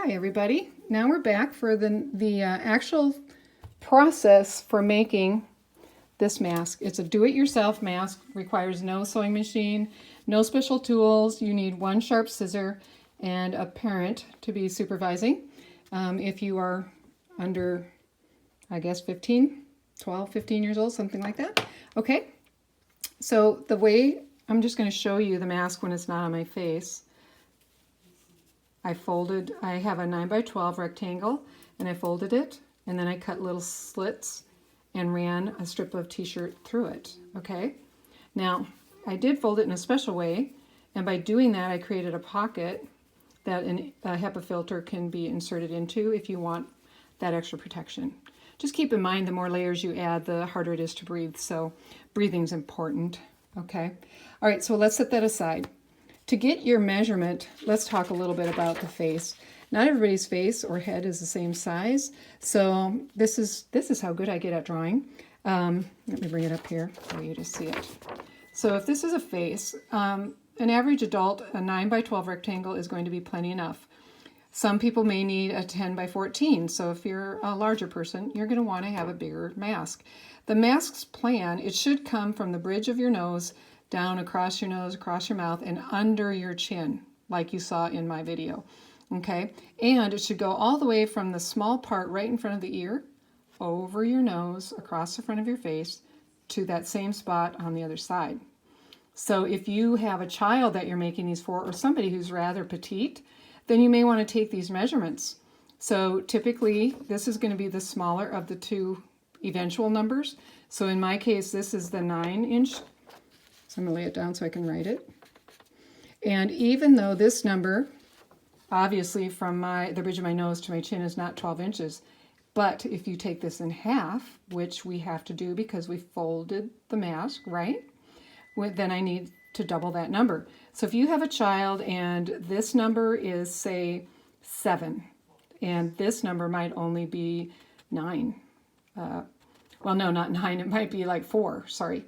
Hi everybody. Now we're back for the actual process for making this mask. It's a do-it-yourself mask, requires no sewing machine, no special tools. You need one sharp scissor and a parent to be supervising. If you are under, I guess 15 years old, something like that. Okay, so the way, I'm just going to show you the mask when it's not on my face. I have a 9x12 rectangle and I folded it, and then I cut little slits and ran a strip of t-shirt through it. Okay, now I did fold it in a special way, and by doing that I created a pocket that a HEPA filter can be inserted into if you want that extra protection. Just keep in mind the more layers you add, the harder it is to breathe, so breathing's important. Okay, all right, so let's set that aside. To get your measurement, let's talk a little bit about the face. Not everybody's face or head is the same size, so this is how good I get at drawing. Let me bring it up here for you to see it. So if this is a face, an average adult, a 9x12 rectangle is going to be plenty enough. Some people may need a 10x14, so if you're a larger person, you're going to want to have a bigger mask. The mask's plan, it should come from the bridge of your nose down across your nose, across your mouth, and under your chin, like you saw in my video. Okay, and it should go all the way from the small part right in front of the ear, over your nose, across the front of your face, to that same spot on the other side. So if you have a child that you're making these for, or somebody who's rather petite, then you may want to take these measurements. So typically, this is going to be the smaller of the two eventual numbers. So in my case, this is the 9-inch. So I'm going to lay it down so I can write it. And even though this number, obviously from the bridge of my nose to my chin, is not 12 inches, but if you take this in half, which we have to do because we folded the mask, right? Then I need to double that number. So if you have a child and this number is, say, 7, and this number might only be 9. Well, no, not 9. It might be like 4, sorry.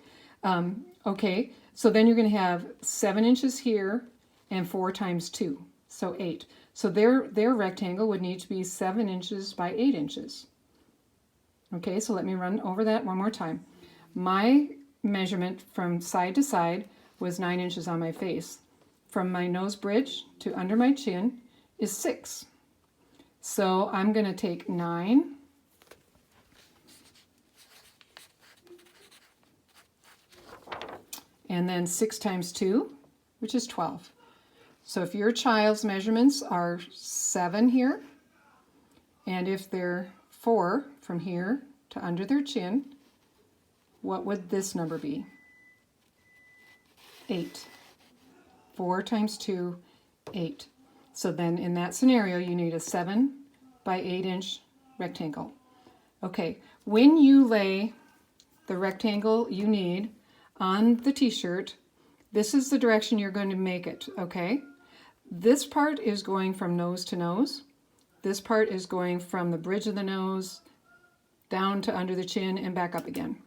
Okay, so then you're going to have 7 inches here and 4 times 2, so 8. So their rectangle would need to be 7 inches by 8 inches. Okay, so let me run over that one more time. My measurement from side to side was 9 inches on my face. From my nose bridge to under my chin is 6. So I'm going to take 9 and then 6 times 2, which is 12. So if your child's measurements are 7 here, and if they're 4 from here to under their chin, what would this number be? 8. 4 times 2, 8. So then in that scenario, you need a 7 by 8 inch rectangle. Okay, when you lay the rectangle you need on the t-shirt, this is the direction you're going to make it, okay? This part is going from nose to nose. This part is going from the bridge of the nose down to under the chin and back up again.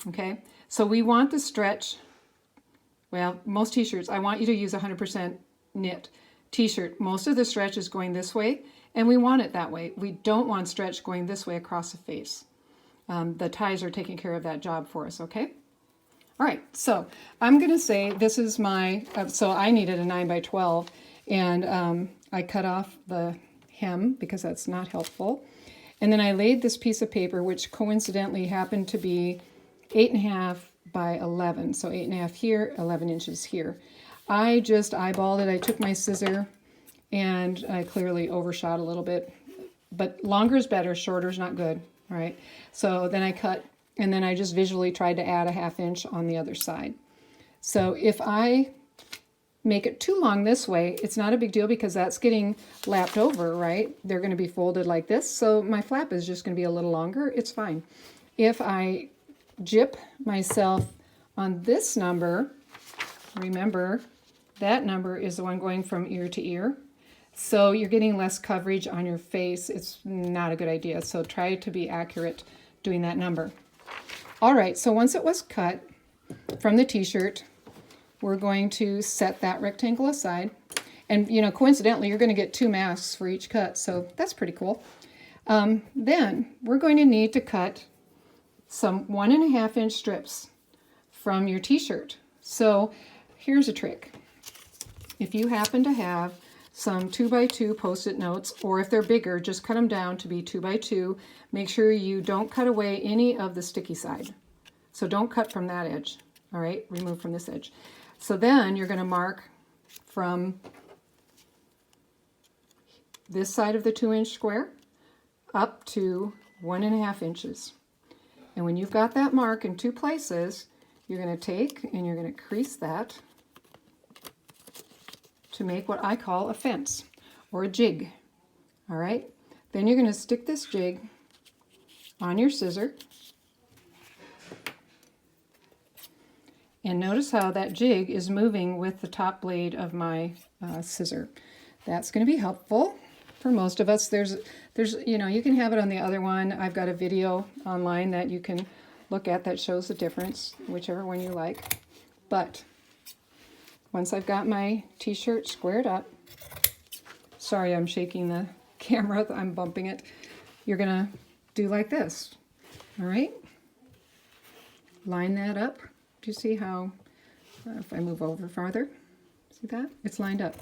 Okay, so we want the stretch, well, most t-shirts, I want you to use 100% knit t-shirt. Most of the stretch is going this way, and we want it that way. We don't want stretch going this way across the face. The ties are taking care of that job for us, okay? All right, so I'm going to say this is my, so I needed a 9x12, and I cut off the hem because that's not helpful. And then I laid this piece of paper, which coincidentally happened to be 8.5 by 11. So 8.5 here, 11 inches here. I just eyeballed it. I took my scissor and I clearly overshot a little bit, but longer is better, shorter is not good. All right, so then I cut, and then I just visually tried to add a 1/2 inch on the other side. So if I make it too long this way, it's not a big deal because that's getting lapped over, right? They're going to be folded like this, so my flap is just going to be a little longer. It's fine. If I jip myself on this number, remember that number is the one going from ear to ear, so you're getting less coverage on your face. It's not a good idea, so try to be accurate doing that number. All right, so once it was cut from the t-shirt, we're going to set that rectangle aside. And, you know, coincidentally, you're going to get 2 masks for each cut, so that's pretty cool. Then we're going to need to cut some 1.5 inch strips from your t-shirt. So here's a trick. If you happen to have some 2x2 post-it notes, or if they're bigger, just cut them down to be 2x2. Make sure you don't cut away any of the sticky side. So don't cut from that edge, all right? Remove from this edge. So then you're going to mark from this side of the 2-inch square up to 1.5 inches. And when you've got that mark in 2 places, you're going to take and you're going to crease that to make what I call a fence or a jig. All right? Then you're going to stick this jig on your scissor. And notice how that jig is moving with the top blade of my scissor. That's going to be helpful for most of us. There's, you know, you can have it on the other one. I've got a video online that you can look at that shows the difference, whichever one you like. But once I've got my t-shirt squared up, sorry, I'm shaking the camera, I'm bumping it. You're going to do like this, all right? Line that up. Do you see how, if I move over farther, see that? It's lined up.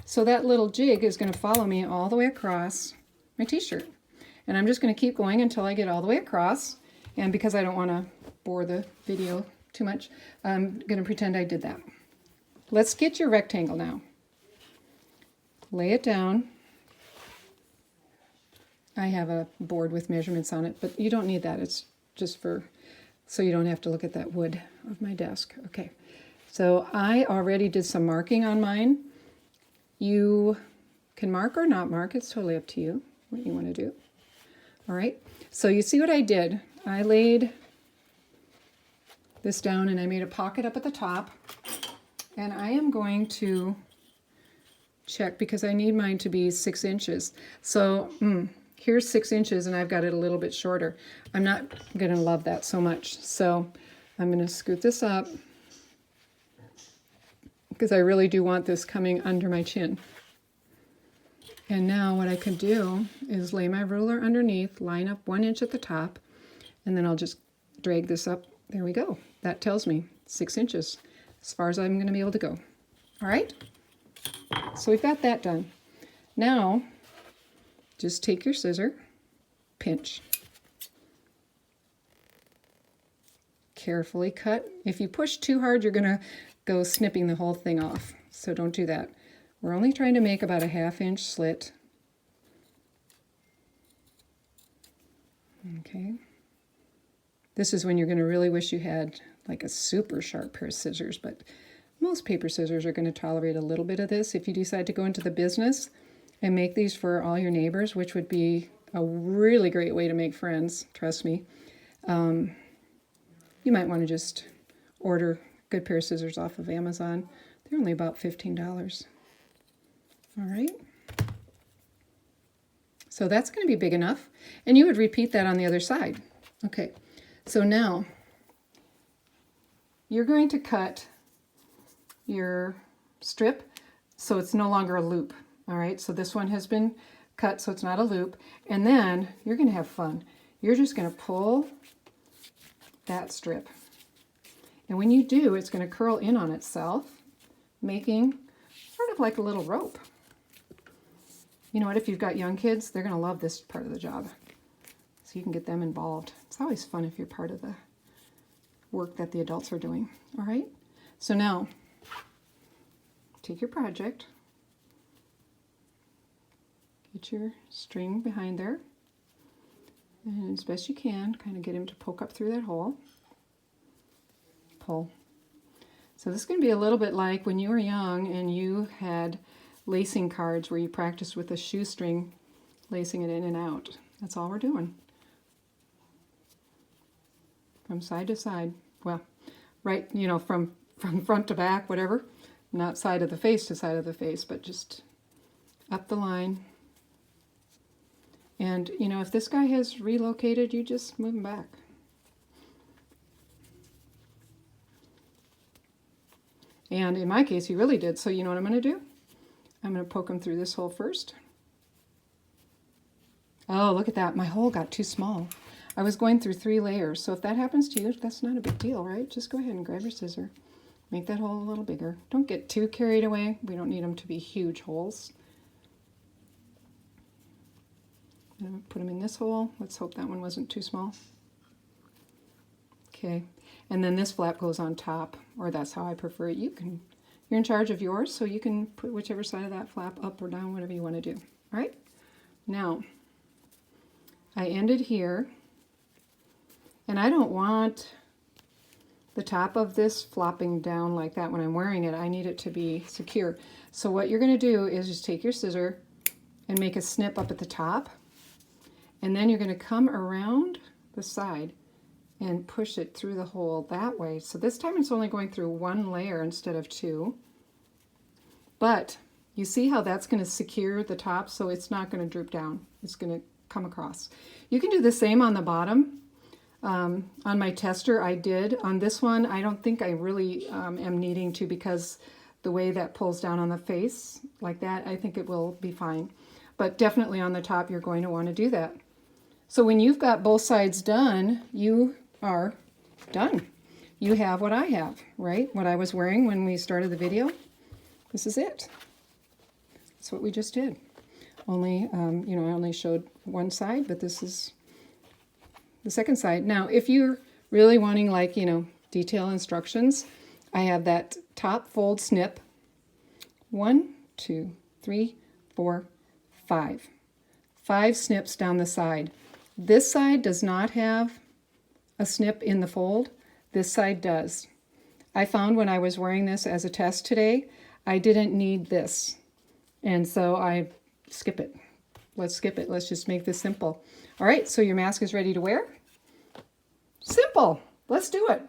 So that little jig is going to follow me all the way across my t-shirt. And I'm just going to keep going until I get all the way across. And because I don't want to bore the video too much, I'm going to pretend I did that. Let's get your rectangle now. Lay it down. I have a board with measurements on it, but you don't need that. It's just for, so you don't have to look at that wood of my desk. Okay, so I already did some marking on mine. You can mark or not mark. It's totally up to you what you want to do. All right, so you see what I did. I laid this down and I made a pocket up at the top. And I am going to check because I need mine to be 6 inches. So here's 6 inches and I've got it a little bit shorter. I'm not going to love that so much. So I'm going to scoot this up because I really do want this coming under my chin. And now what I can do is lay my ruler underneath, line up 1 inch at the top, and then I'll just drag this up. There we go. That tells me 6 inches as far as I'm going to be able to go. All right? So we've got that done. Now, just take your scissor, pinch. Carefully cut. If you push too hard, you're going to go snipping the whole thing off. So don't do that. We're only trying to make about a 1/2 inch slit. Okay. This is when you're going to really wish you had like a super sharp pair of scissors, but most paper scissors are going to tolerate a little bit of this. If you decide to go into the business and make these for all your neighbors, which would be a really great way to make friends, trust me, you might want to just order a good pair of scissors off of Amazon. They're only about $15. All right. So that's going to be big enough. And you would repeat that on the other side. Okay. So now you're going to cut your strip so it's no longer a loop. All right. So this one has been cut so it's not a loop. And then you're going to have fun. You're just going to pull that strip. And when you do, it's going to curl in on itself, making sort of like a little rope. You know what, if you've got young kids, they're going to love this part of the job. So you can get them involved. It's always fun if you're part of the work that the adults are doing. All right? So now, take your project, get your string behind there, and as best you can, kind of get him to poke up through that hole. Pull. So this is going to be a little bit like when you were young and you had lacing cards where you practiced with a shoestring, lacing it in and out. That's all we're doing. From side to side. Well, right, you know, from front to back, whatever. Not side of the face to side of the face, but just up the line. And, you know, if this guy has relocated, you just move him back. And in my case, he really did. So you know what I'm going to do? I'm going to poke them through this hole first. Oh, look at that. My hole got too small. I was going through 3 layers. So if that happens to you, that's not a big deal, right? Just go ahead and grab your scissor. Make that hole a little bigger. Don't get too carried away. We don't need them to be huge holes. I'm going to put them in this hole. Let's hope that one wasn't too small. Okay. And then this flap goes on top, or that's how I prefer it. You're in charge of yours, so you can put whichever side of that flap up or down, whatever you want to do. All right? Now, I ended here, and I don't want the top of this flopping down like that when I'm wearing it. I need it to be secure. So what you're going to do is just take your scissor and make a snip up at the top, and then you're going to come around the side and push it through the hole that way. So this time it's only going through 1 layer instead of 2. But you see how that's going to secure the top, so it's not going to droop down. It's going to come across. You can do the same on the bottom. On my tester I did. On this one I don't think I really am needing to, because the way that pulls down on the face like that, I think it will be fine. But definitely on the top you're going to want to do that. So when you've got both sides done, you are done. You have what I have, right? What I was wearing when we started the video. This is it. That's what we just did. Only, you know, I only showed one side, but this is the second side. Now, if you're really wanting, like, you know, detail instructions, I have that top fold snip. 1, 2, 3, 4, 5. 5 snips down the side. This side does not have a snip in the fold. This side does. I found when I was wearing this as a test today, I didn't need this. And so I skip it. Let's skip it. Let's just make this simple. All right, so your mask is ready to wear. Simple. Let's do it.